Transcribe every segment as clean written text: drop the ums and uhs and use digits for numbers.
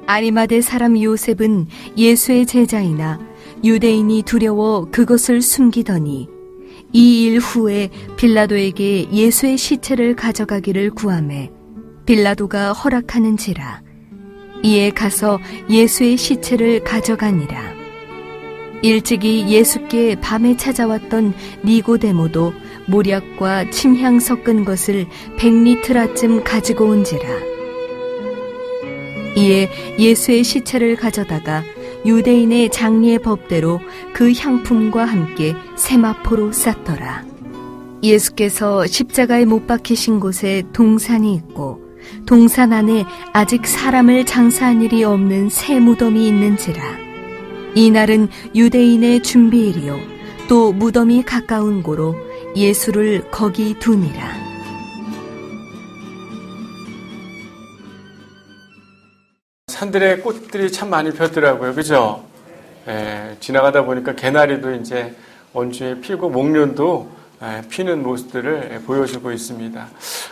아리마대 사람 요셉은 예수의 제자이나 유대인이 두려워 그것을 숨기더니 이 일 후에 빌라도에게 예수의 시체를 가져가기를 구하매 빌라도가 허락하는지라. 이에 가서 예수의 시체를 가져가니라. 일찍이 예수께 밤에 찾아왔던 니고데모도 모략과 침향 섞은 것을 100리트라쯤 가지고 온지라. 이에 예수의 시체를 가져다가 유대인의 장리의 법대로 그 향품과 함께 세마포로 쌌더라. 예수께서 십자가에 못 박히신 곳에 동산이 있고 동산 안에 아직 사람을 장사한 일이 없는 새 무덤이 있는지라. 이날은 유대인의 준비일이요 또 무덤이 가까운 고로 예수를 거기 두니라. 산들에 꽃들이 참 많이 폈더라고요. 그죠? 지나가다 보니까 개나리도 이제 원주에 피고 목련도 피는 모습들을 보여주고 있습니다.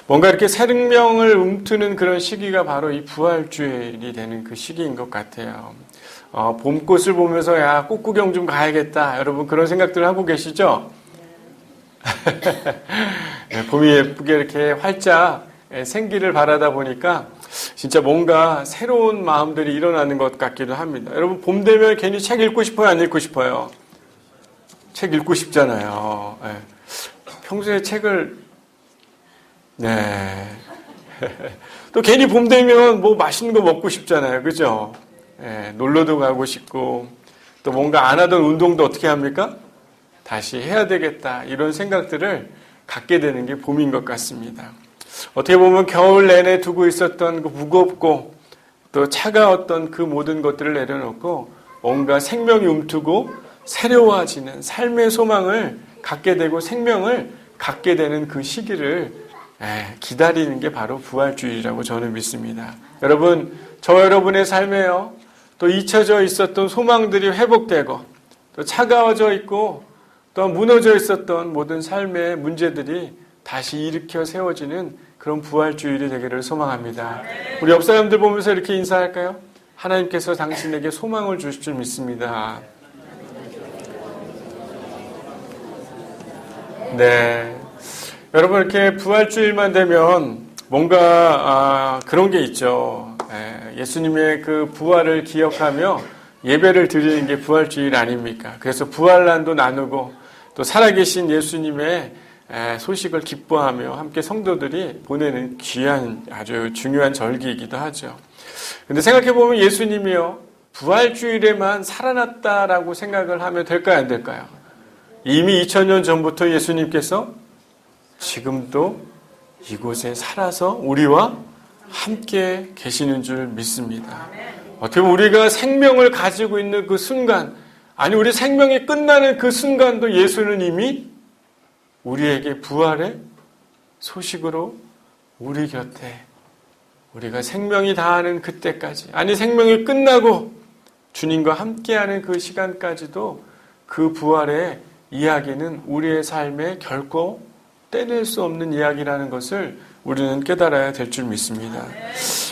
뭔가 이렇게 생명을 움트는 그런 시기가 바로 이 부활주일이 되는 그 시기인 것 같아요. 봄꽃을 보면서 야, 꽃구경 좀 가야겠다. 여러분 그런 생각들 하고 계시죠? 봄이 예쁘게 이렇게 활짝 생기를 바라다 보니까 진짜 뭔가 새로운 마음들이 일어나는 것 같기도 합니다. 여러분 봄 되면 괜히 책 읽고 싶어요? 안 읽고 싶어요? 책 읽고 싶잖아요. 평소에 책을 또 괜히 봄 되면 뭐 맛있는 거 먹고 싶잖아요. 그죠? 놀러도 가고 싶고 또 뭔가 안 하던 운동도 어떻게 합니까? 다시 해야 되겠다. 이런 생각들을 갖게 되는 게 봄인 것 같습니다. 어떻게 보면 겨울 내내 두고 있었던 그 무겁고 또 차가웠던 그 모든 것들을 내려놓고 뭔가 생명이 움트고 새로워지는 삶의 소망을 갖게 되고 생명을 갖게 되는 그 시기를 기다리는 게 바로 부활주일이라고 저는 믿습니다. 여러분, 저 여러분의 삶에요. 또 잊혀져 있었던 소망들이 회복되고 또 차가워져 있고 또 무너져 있었던 모든 삶의 문제들이 다시 일으켜 세워지는 그런 부활주일이 되기를 소망합니다. 우리 옆 사람들 보면서 이렇게 인사할까요? 하나님께서 당신에게 소망을 주실 줄 믿습니다. 네, 여러분 이렇게 부활주일만 되면 뭔가 그런 게 있죠. 예수님의 그 부활을 기억하며 예배를 드리는 게 부활주일 아닙니까? 그래서 부활란도 나누고 또 살아계신 예수님의 소식을 기뻐하며 함께 성도들이 보내는 귀한 아주 중요한 절기이기도 하죠. 근데 생각해보면 예수님이요 부활주일에만 살아났다라고 생각을 하면 될까요? 안 될까요? 이미 2000년 전부터 예수님께서 지금도 이곳에 살아서 우리와 함께 계시는 줄 믿습니다. 어떻게 보면 우리가 생명을 가지고 있는 그 순간, 아니 우리 생명이 끝나는 그 순간도 예수는 이미 우리에게 부활의 소식으로 우리 곁에 우리가 생명이 다하는 그때까지, 아니 생명이 끝나고 주님과 함께하는 그 시간까지도 그 부활의 이야기는 우리의 삶에 결코 떼낼 수 없는 이야기라는 것을 우리는 깨달아야 될 줄 믿습니다.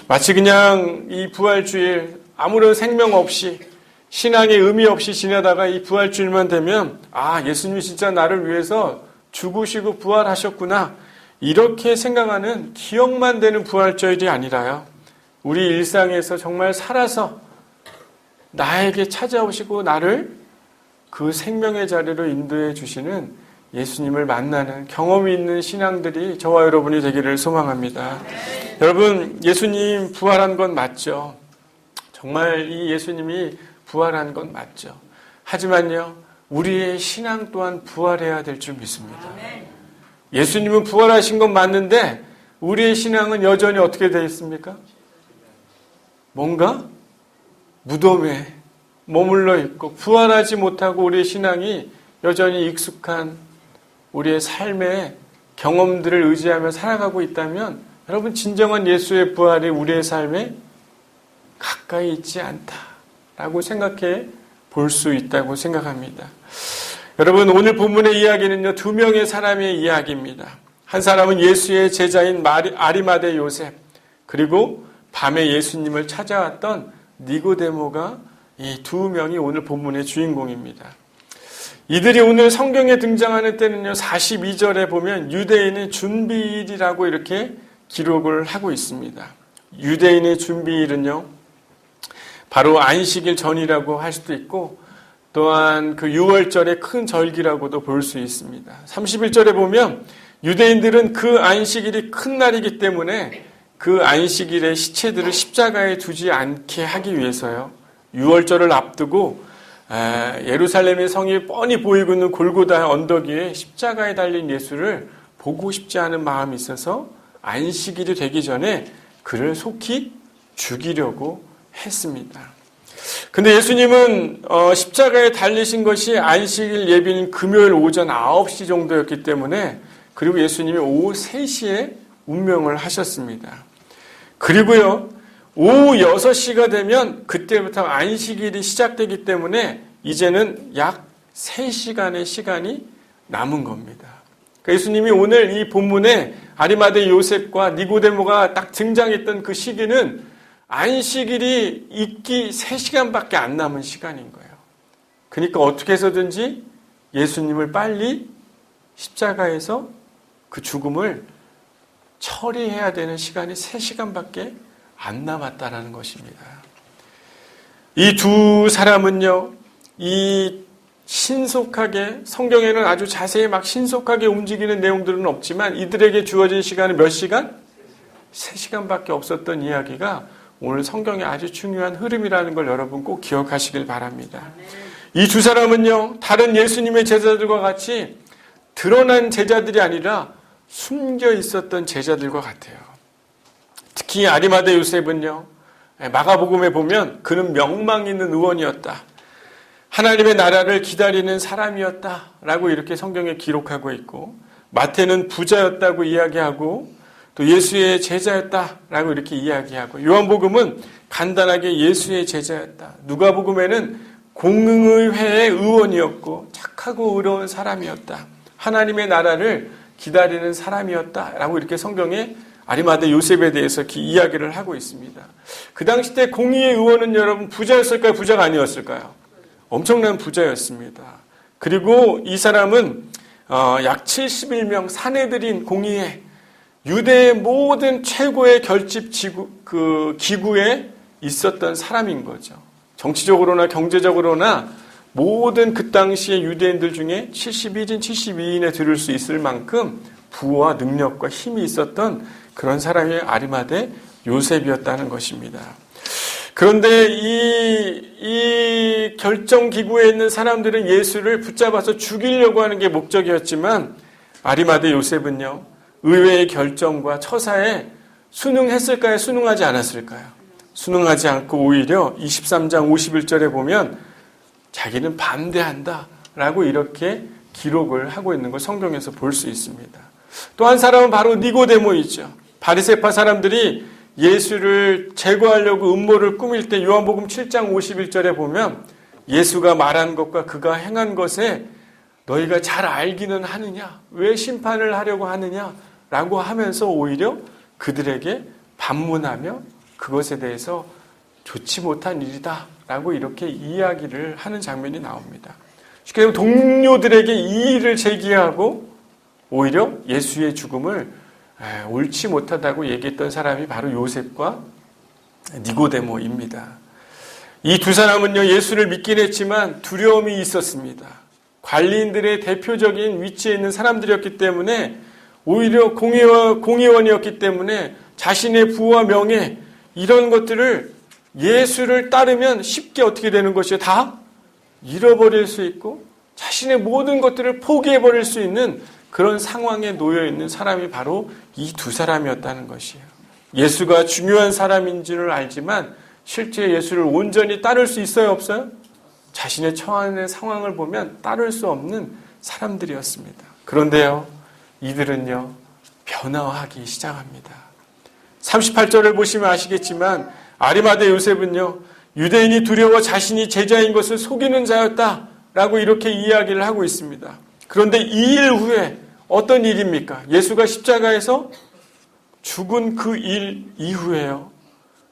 마치 그냥 이 부활주일 아무런 생명 없이 신앙의 의미 없이 지내다가 이 부활주일만 되면 예수님이 진짜 나를 위해서 죽으시고 부활하셨구나 이렇게 생각하는 기억만 되는 부활절이 아니라요. 우리 일상에서 정말 살아서 나에게 찾아오시고 나를 그 생명의 자리로 인도해 주시는 예수님을 만나는 경험이 있는 신앙들이 저와 여러분이 되기를 소망합니다. 여러분, 예수님 부활한 건 맞죠. 정말 이 예수님이 부활한 건 맞죠. 하지만요, 우리의 신앙 또한 부활해야 될 줄 믿습니다. 예수님은 부활하신 건 맞는데 우리의 신앙은 여전히 어떻게 되어 있습니까? 뭔가 무덤에 머물러 있고 부활하지 못하고 우리의 신앙이 여전히 익숙한 우리의 삶의 경험들을 의지하며 살아가고 있다면 여러분 진정한 예수의 부활이 우리의 삶에 가까이 있지 않다라고 생각해 볼 수 있다고 생각합니다. 여러분 오늘 본문의 이야기는요 2명의 사람의 이야기입니다. 한 사람은 예수의 제자인 아리마대 요셉, 그리고 밤에 예수님을 찾아왔던 니고데모가 이 두 명이 오늘 본문의 주인공입니다. 이들이 오늘 성경에 등장하는 때는요, 42절에 보면 유대인의 준비일이라고 이렇게 기록을 하고 있습니다. 유대인의 준비일은요, 바로 안식일 전이라고 할 수도 있고, 또한 그 6월절의 큰 절기라고도 볼 수 있습니다. 31절에 보면 유대인들은 그 안식일이 큰 날이기 때문에 그 안식일의 시체들을 십자가에 두지 않게 하기 위해서요, 6월절을 앞두고 예루살렘의 성이 뻔히 보이고 있는 골고다 언덕 위에 십자가에 달린 예수를 보고 싶지 않은 마음이 있어서 안식일이 되기 전에 그를 속히 죽이려고 했습니다. 근데 예수님은 십자가에 달리신 것이 안식일 예비인 금요일 오전 9시 정도였기 때문에, 그리고 예수님이 오후 3시에 운명을 하셨습니다. 그리고요, 오후 6시가 되면 그때부터 안식일이 시작되기 때문에 이제는 약 3시간의 시간이 남은 겁니다. 그러니까 예수님이 오늘 이 본문에 아리마대 요셉과 니고데모가 딱 등장했던 그 시기는 안식일이 있기 3시간밖에 안 남은 시간인 거예요. 그러니까 어떻게 해서든지 예수님을 빨리 십자가에서 그 죽음을 처리해야 되는 시간이 3시간밖에 안 남았다라는 것입니다. 이 두 사람은요, 이 신속하게, 성경에는 아주 자세히 막 신속하게 움직이는 내용들은 없지만 이들에게 주어진 시간은 몇 시간? 3시간밖에 없었던 이야기가 오늘 성경의 아주 중요한 흐름이라는 걸 여러분 꼭 기억하시길 바랍니다. 이 두 사람은요, 다른 예수님의 제자들과 같이 드러난 제자들이 아니라 숨겨 있었던 제자들과 같아요. 특히 아리마대 요셉은요, 마가복음에 보면 그는 명망 있는 의원이었다, 하나님의 나라를 기다리는 사람이었다라고 이렇게 성경에 기록하고 있고, 마태는 부자였다고 이야기하고 또 예수의 제자였다라고 이렇게 이야기하고, 요한복음은 간단하게 예수의 제자였다, 누가복음에는 공의회의 의원이었고 착하고 의로운 사람이었다, 하나님의 나라를 기다리는 사람이었다라고 이렇게 성경에 아리마대 요셉에 대해서 이야기를 하고 있습니다. 그 당시 때 공의회 의원은 여러분 부자였을까요? 부자가 아니었을까요? 엄청난 부자였습니다. 그리고 이 사람은 약 71명 사내들인 공의회, 유대의 모든 최고의 결집 기구에 있었던 사람인 거죠. 정치적으로나 경제적으로나 모든 그 당시의 유대인들 중에 71인, 72인에 들을 수 있을 만큼 부와 능력과 힘이 있었던 그런 사람이 아리마대 요셉이었다는 것입니다. 그런데 이 결정기구에 있는 사람들은 예수를 붙잡아서 죽이려고 하는 게 목적이었지만, 아리마대 요셉은요, 의회의 결정과 처사에 순응했을까요? 순응하지 않았을까요? 순응하지 않고 오히려 23장 51절에 보면 자기는 반대한다라고 이렇게 기록을 하고 있는 걸 성경에서 볼 수 있습니다. 또 한 사람은 바로 니고데모이죠. 바리새파 사람들이 예수를 제거하려고 음모를 꾸밀 때 요한복음 7장 51절에 보면 예수가 말한 것과 그가 행한 것에 너희가 잘 알기는 하느냐? 왜 심판을 하려고 하느냐? 라고 하면서 오히려 그들에게 반문하며 그것에 대해서 좋지 못한 일이다 라고 이렇게 이야기를 하는 장면이 나옵니다. 쉽게 말하면 동료들에게 이의를 제기하고 오히려 예수의 죽음을 옳지 못하다고 얘기했던 사람이 바로 요셉과 니고데모입니다. 이 두 사람은요, 예수를 믿긴 했지만 두려움이 있었습니다. 관리인들의 대표적인 위치에 있는 사람들이었기 때문에, 오히려 공의원이었기 때문에 자신의 부와 명예 이런 것들을 예수를 따르면 쉽게 어떻게 되는 것이요? 다 잃어버릴 수 있고 자신의 모든 것들을 포기해버릴 수 있는 그런 상황에 놓여 있는 사람이 바로 이 두 사람이었다는 것이에요. 예수가 중요한 사람인 줄을 알지만 실제 예수를 온전히 따를 수 있어요? 없어요? 자신의 처한 상황을 보면 따를 수 없는 사람들이었습니다. 그런데요, 이들은요, 변화하기 시작합니다. 38절을 보시면 아시겠지만 아리마대 요셉은요, 유대인이 두려워 자신이 제자인 것을 속이는 자였다라고 이렇게 이야기를 하고 있습니다. 그런데 2일 후에 어떤 일입니까? 예수가 십자가에서 죽은 그 일 이후에요,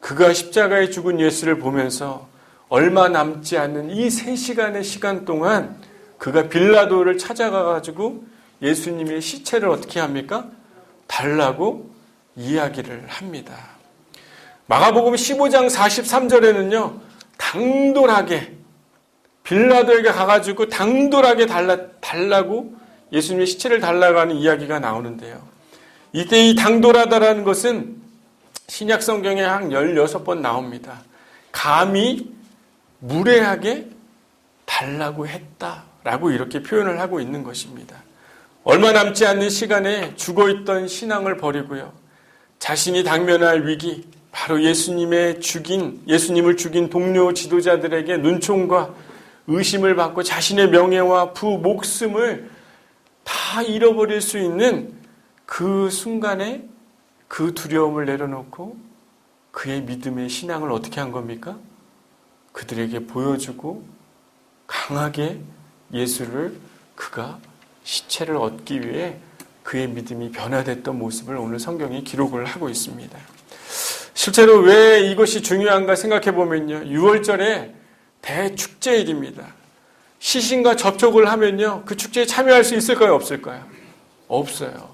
그가 십자가에 죽은 예수를 보면서 얼마 남지 않는 이 3시간의 시간 동안 그가 빌라도를 찾아가가지고 예수님의 시체를 어떻게 합니까? 달라고 이야기를 합니다. 마가복음 15장 43절에는요, 당돌하게 빌라도에게 가가지고 당돌하게 달라고 예수님의 시체를 달라고 하는 이야기가 나오는데요. 이때 이 당돌하다라는 것은 신약 성경에 한 16번 나옵니다. 감히 무례하게 달라고 했다라고 이렇게 표현을 하고 있는 것입니다. 얼마 남지 않는 시간에 죽어있던 신앙을 버리고요. 자신이 당면할 위기, 바로 예수님을 죽인 동료 지도자들에게 눈총과 의심을 받고 자신의 명예와 부, 목숨을 다 잃어버릴 수 있는 그 순간에 그 두려움을 내려놓고 그의 믿음의 신앙을 어떻게 한 겁니까? 그들에게 보여주고 강하게 예수를 그가 시체를 얻기 위해 그의 믿음이 변화됐던 모습을 오늘 성경이 기록을 하고 있습니다. 실제로 왜 이것이 중요한가 생각해 보면요. 6월절에 대축제일입니다. 시신과 접촉을 하면요. 그 축제에 참여할 수 있을까요? 없을까요? 없어요.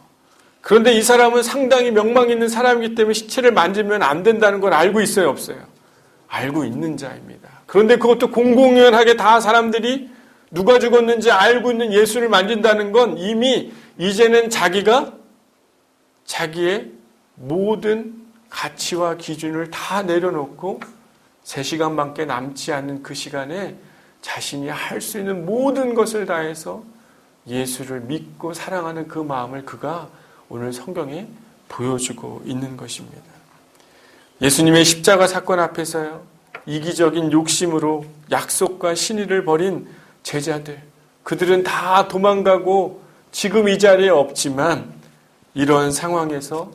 그런데 이 사람은 상당히 명망 있는 사람이기 때문에 시체를 만지면 안 된다는 걸 알고 있어요? 없어요? 알고 있는 자입니다. 그런데 그것도 공공연하게 다 사람들이 누가 죽었는지 알고 있는 예수를 만진다는 건 이미 이제는 자기가 자기의 모든 가치와 기준을 다 내려놓고 3시간밖에 남지 않는 그 시간에 자신이 할 수 있는 모든 것을 다해서 예수를 믿고 사랑하는 그 마음을 그가 오늘 성경에 보여주고 있는 것입니다. 예수님의 십자가 사건 앞에서요, 이기적인 욕심으로 약속과 신의를 버린 제자들, 그들은 다 도망가고 지금 이 자리에 없지만 이런 상황에서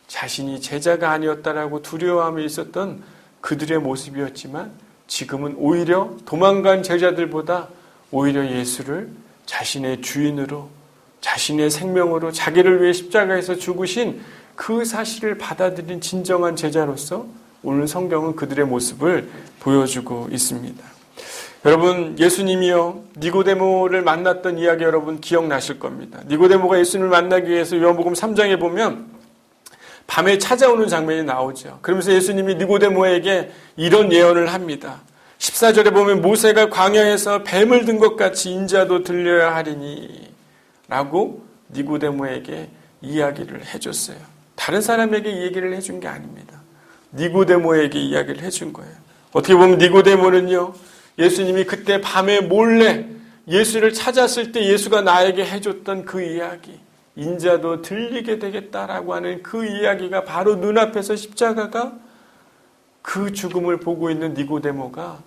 자신이 제자가 아니었다라고 두려워함에 있었던 그들의 모습이었지만 지금은 오히려 도망간 제자들보다 오히려 예수를 자신의 주인으로, 자신의 생명으로 자기를 위해 십자가에서 죽으신 그 사실을 받아들인 진정한 제자로서 오늘 성경은 그들의 모습을 보여주고 있습니다. 여러분, 예수님이요 니고데모를 만났던 이야기 여러분 기억나실 겁니다. 니고데모가 예수님을 만나기 위해서 요한복음 3장에 보면 밤에 찾아오는 장면이 나오죠. 그러면서 예수님이 니고데모에게 이런 예언을 합니다. 14절에 보면 모세가 광야에서 뱀을 든 것 같이 인자도 들려야 하리니 라고 니고데모에게 이야기를 해줬어요. 다른 사람에게 이 얘기를 해준 게 아닙니다. 니고데모에게 이야기를 해준 거예요. 어떻게 보면 니고데모는요, 예수님이 그때 밤에 몰래 예수를 찾았을 때 예수가 나에게 해줬던 그 이야기, 인자도 들리게 되겠다라고 하는 그 이야기가 바로 눈앞에서 십자가가 그 죽음을 보고 있는 니고데모가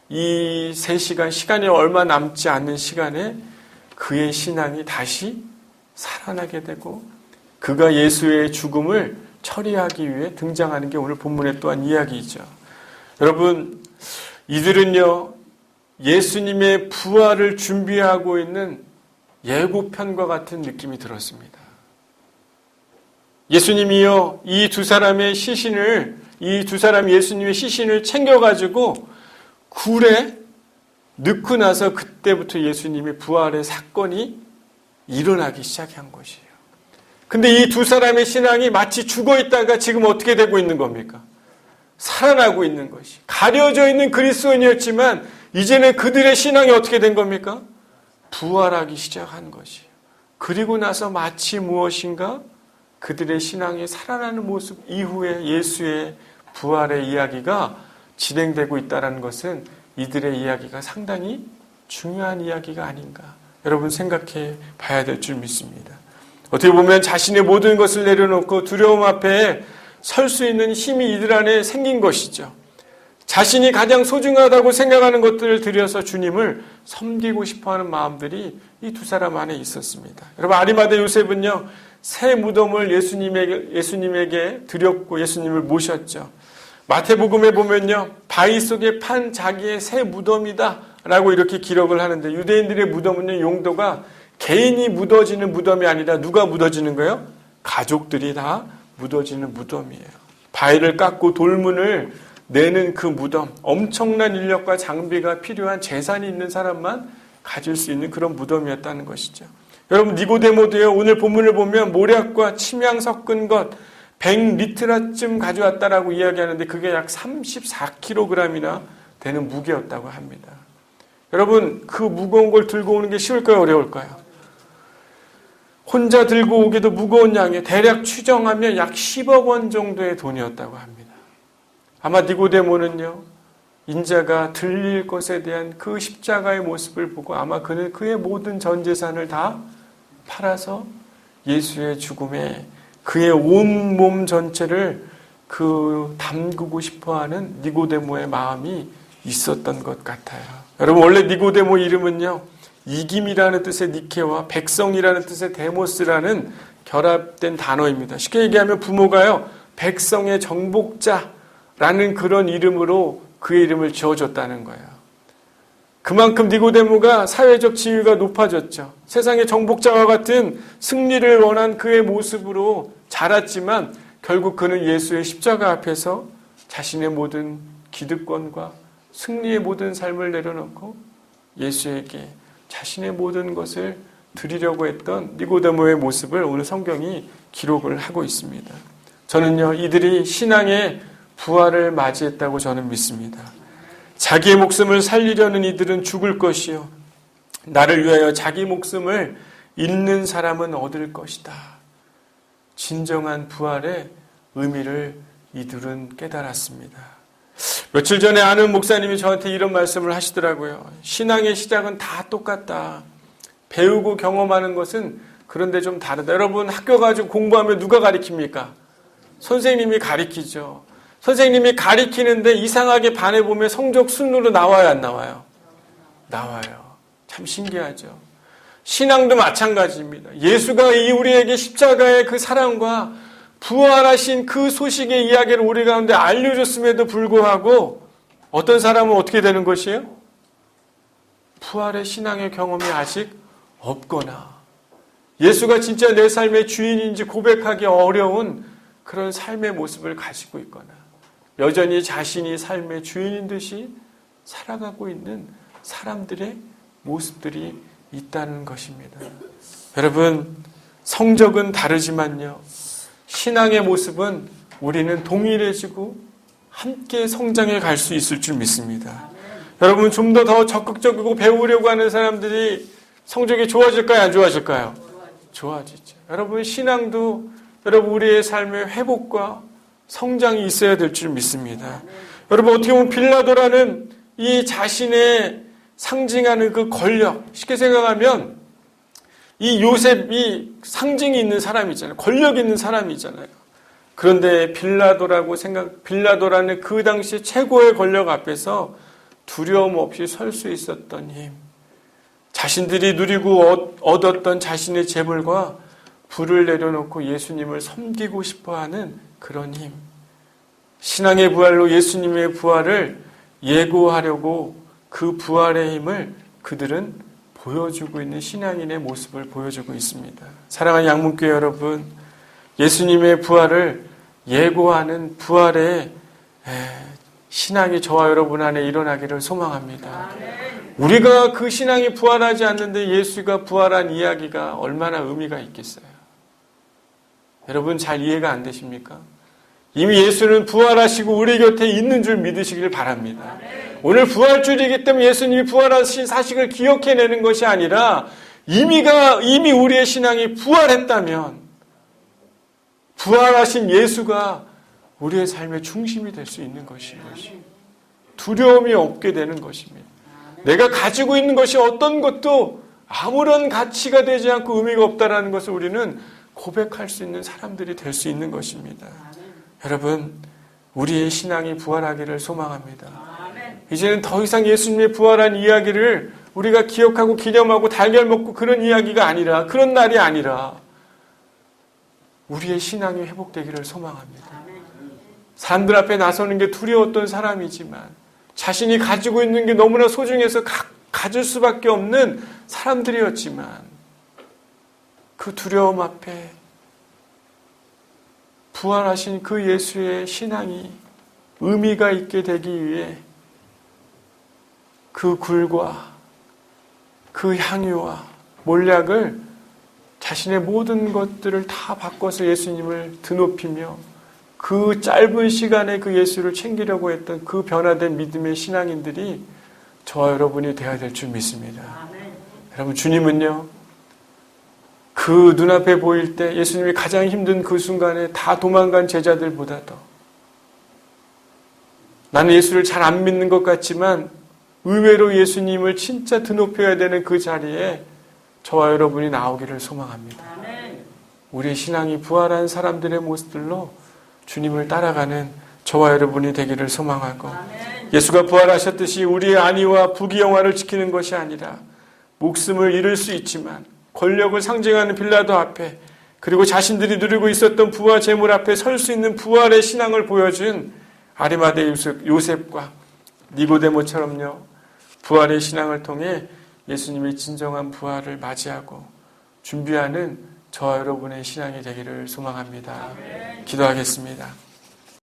이 3시간, 시간이 얼마 남지 않는 시간에 그의 신앙이 다시 살아나게 되고 그가 예수의 죽음을 처리하기 위해 등장하는 게 오늘 본문의 또한 이야기이죠. 여러분, 이들은요, 예수님의 부활을 준비하고 있는 예고편과 같은 느낌이 들었습니다. 예수님이요, 이 두 사람의 예수님의 시신을 챙겨가지고 굴에 넣고 나서 그때부터 예수님의 부활의 사건이 일어나기 시작한 것이에요. 근데 이 두 사람의 신앙이 마치 죽어 있다가 지금 어떻게 되고 있는 겁니까? 살아나고 있는 것이. 가려져 있는 그리스도인이었지만 이제는 그들의 신앙이 어떻게 된 겁니까? 부활하기 시작한 것이에요. 그리고 나서 마치 무엇인가 그들의 신앙이 살아나는 모습 이후에 예수의 부활의 이야기가 진행되고 있다는 것은 이들의 이야기가 상당히 중요한 이야기가 아닌가 여러분 생각해 봐야 될 줄 믿습니다. 어떻게 보면 자신의 모든 것을 내려놓고 두려움 앞에 설 수 있는 힘이 이들 안에 생긴 것이죠. 자신이 가장 소중하다고 생각하는 것들을 들여서 주님을 섬기고 싶어하는 마음들이 이 두 사람 안에 있었습니다. 여러분, 아리마대 요셉은요, 새 무덤을 예수님에게 드렸고 예수님을 모셨죠. 마태복음에 보면요, 바위 속에 판 자기의 새 무덤이다 라고 이렇게 기록을 하는데, 유대인들의 무덤은요, 용도가 개인이 묻어지는 무덤이 아니라 누가 묻어지는 거예요? 가족들이 다 묻어지는 무덤이에요. 바위를 깎고 돌문을 내는 그 무덤, 엄청난 인력과 장비가 필요한 재산이 있는 사람만 가질 수 있는 그런 무덤이었다는 것이죠. 여러분, 니고데모도요, 오늘 본문을 보면 모략과 침향 섞은 것 100리트라쯤 가져왔다라고 이야기하는데 그게 약 34kg이나 되는 무게였다고 합니다. 여러분, 그 무거운 걸 들고 오는 게 쉬울까요, 어려울까요? 혼자 들고 오기도 무거운 양에 대략 추정하면 약 10억 원 정도의 돈이었다고 합니다. 아마 니고데모는요, 인자가 들릴 것에 대한 그 십자가의 모습을 보고 아마 그는 그의 모든 전 재산을 다 팔아서 예수의 죽음에 그의 온몸 전체를 담그고 싶어하는 니고데모의 마음이 있었던 것 같아요. 여러분, 원래 니고데모 이름은요, 이김이라는 뜻의 니케와 백성이라는 뜻의 데모스라는 결합된 단어입니다. 쉽게 얘기하면 부모가요, 백성의 정복자라는 그런 이름으로 그의 이름을 지어줬다는 거예요. 그만큼 니고데모가 사회적 지위가 높아졌죠. 세상의 정복자와 같은 승리를 원한 그의 모습으로 자랐지만 결국 그는 예수의 십자가 앞에서 자신의 모든 기득권과 승리의 모든 삶을 내려놓고 예수에게 자신의 모든 것을 드리려고 했던 니고데모의 모습을 오늘 성경이 기록을 하고 있습니다. 저는요, 이들이 신앙의 부활을 맞이했다고 저는 믿습니다. 자기의 목숨을 살리려는 이들은 죽을 것이요, 나를 위하여 자기 목숨을 잃는 사람은 얻을 것이다. 진정한 부활의 의미를 이들은 깨달았습니다. 며칠 전에 아는 목사님이 저한테 이런 말씀을 하시더라고요. 신앙의 시작은 다 똑같다. 배우고 경험하는 것은 그런데 좀 다르다. 여러분, 학교 가지고 공부하면 누가 가르칩니까? 선생님이 가르치죠. 선생님이 가르치는데 이상하게 반에 보면 성적 순으로 나와요, 안 나와요? 나와요. 참 신기하죠. 신앙도 마찬가지입니다. 예수가 이 우리에게 십자가의 그 사랑과 부활하신 그 소식의 이야기를 우리 가운데 알려줬음에도 불구하고 어떤 사람은 어떻게 되는 것이에요? 부활의 신앙의 경험이 아직 없거나 예수가 진짜 내 삶의 주인인지 고백하기 어려운 그런 삶의 모습을 가지고 있거나 여전히 자신이 삶의 주인인 듯이 살아가고 있는 사람들의 모습들이 있다는 것입니다. 여러분, 성적은 다르지만요, 신앙의 모습은 우리는 동일해지고 함께 성장해 갈 수 있을 줄 믿습니다. 여러분, 좀 더 적극적이고 배우려고 하는 사람들이 성적이 좋아질까요, 안 좋아질까요? 좋아지죠. 여러분, 신앙도 여러분 우리의 삶의 회복과 성장이 있어야 될 줄 믿습니다. 여러분, 어떻게 보면 빌라도라는 이 자신의 상징하는 그 권력, 쉽게 생각하면 이 요셉이 상징이 있는 사람이 있잖아요. 권력 있는 사람이 있잖아요. 그런데 빌라도라는 그 당시 최고의 권력 앞에서 두려움 없이 설 수 있었던 힘, 자신들이 누리고 얻었던 자신의 재물과 부를 내려놓고 예수님을 섬기고 싶어하는 그런 힘, 신앙의 부활로 예수님의 부활을 예고하려고 그 부활의 힘을 그들은 보여주고 있는 신앙인의 모습을 보여주고 있습니다. 사랑하는 양문교회 여러분, 예수님의 부활을 예고하는 부활의 신앙이 저와 여러분 안에 일어나기를 소망합니다. 우리가 그 신앙이 부활하지 않는데 예수가 부활한 이야기가 얼마나 의미가 있겠어요? 여러분, 잘 이해가 안 되십니까? 이미 예수는 부활하시고 우리 곁에 있는 줄 믿으시길 바랍니다. 오늘 부활주일이기 때문에 예수님이 부활하신 사실을 기억해내는 것이 아니라 이미 우리의 신앙이 부활했다면 부활하신 예수가 우리의 삶의 중심이 될 수 있는 것이에요. 두려움이 없게 되는 것입니다. 내가 가지고 있는 것이 어떤 것도 아무런 가치가 되지 않고 의미가 없다라는 것을 우리는 고백할 수 있는 사람들이 될 수 있는 것입니다. 여러분, 우리의 신앙이 부활하기를 소망합니다. 이제는 더 이상 예수님의 부활한 이야기를 우리가 기억하고 기념하고 달걀 먹고 그런 이야기가 아니라, 그런 날이 아니라 우리의 신앙이 회복되기를 소망합니다. 사람들 앞에 나서는 게 두려웠던 사람이지만 자신이 가지고 있는 게 너무나 소중해서 가질 수밖에 없는 사람들이었지만 그 두려움 앞에 부활하신 그 예수의 신앙이 의미가 있게 되기 위해 그 굴과 그 향유와 몰약을 자신의 모든 것들을 다 바꿔서 예수님을 드높이며 그 짧은 시간에 그 예수를 챙기려고 했던 그 변화된 믿음의 신앙인들이 저와 여러분이 되어야 될 줄 믿습니다. 여러분, 주님은요, 그 눈앞에 보일 때 예수님이 가장 힘든 그 순간에 다 도망간 제자들보다도 나는 예수를 잘 안 믿는 것 같지만 의외로 예수님을 진짜 드높여야 되는 그 자리에 저와 여러분이 나오기를 소망합니다. 우리의 신앙이 부활한 사람들의 모습들로 주님을 따라가는 저와 여러분이 되기를 소망하고, 예수가 부활하셨듯이 우리의 안위와 부귀영화를 지키는 것이 아니라 목숨을 잃을 수 있지만 권력을 상징하는 빌라도 앞에, 그리고 자신들이 누리고 있었던 부와 재물 앞에 설 수 있는 부활의 신앙을 보여준 아리마대 요셉과 니고데모처럼요, 부활의 신앙을 통해 예수님의 진정한 부활을 맞이하고 준비하는 저와 여러분의 신앙이 되기를 소망합니다. 기도하겠습니다.